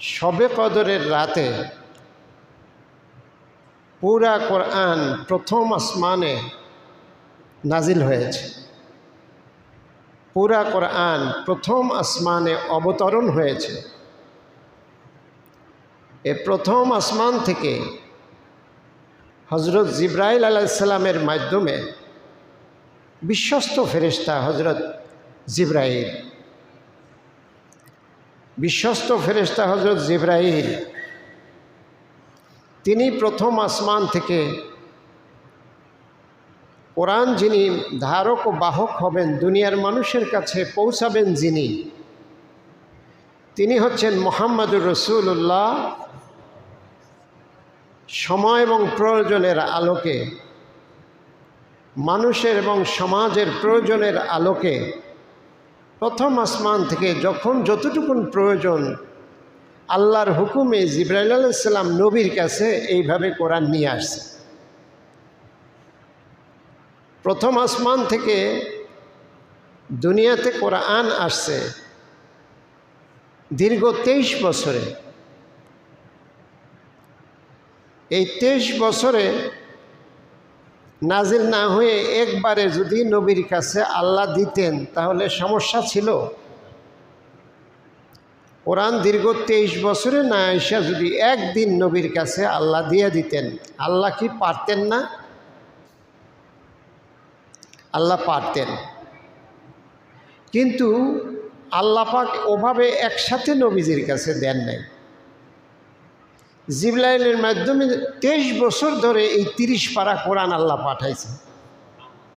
শবে কদরের রাতে পুরা কোরআন প্রথম আসমানে নাজিল হয়েছে। পুরা কোরআন প্রথম আসমানে অবতরণ হয়েছে। এ প্রথম আসমান থেকে হজরত জিবরাইল আলাইহিস সালামের মাধ্যমে বিশ্বস্ত ফেরেশতা হজরত জিবরাইল, বিশ্বস্ত ফেরেশতা হজরত জিবরাইল, তিনি প্রথম আসমান থেকে কোরআন যিনি ধারক ও বাহক হবেন, দুনিয়ার মানুষের কাছে পৌঁছাবেন যিনি, তিনি হচ্ছেন মুহাম্মদুর রাসূলুল্লাহ। সময় এবং প্রয়োজনের আলোকে, মানুষের এবং সমাজের প্রয়োজনের আলোকে প্রথম আসমান থেকে যখন যতটুকুন প্রয়োজন আল্লাহর হুকুমে জিবরাইল আলাইহিস সালাম নবীর কাছে এইভাবে কোরআন নিয়ে আসছে। প্রথম আসমান থেকে দুনিয়াতে কোরআন আসছে দীর্ঘ 23 বছরে। এই 23 বছরে নাজিল না হয়ে একবারে যদি নবীর কাছে আল্লাহ দিতেন তাহলে সমস্যা ছিল। কোরআন দীর্ঘ 23 বছরে না আইসা যদি একদিন নবীর কাছে আল্লাহ দিয়ে দিতেন, আল্লাহ কি পারতেন না? আল্লাহ পারতেন, কিন্তু আল্লাহ পাক ওভাবে একসাথে নবীজির কাছে দেন নাই। জিবরাইলের মাধ্যমে 23 বছর ধরে এই 30 পারা কোরআন আল্লাহ পাঠাইছে।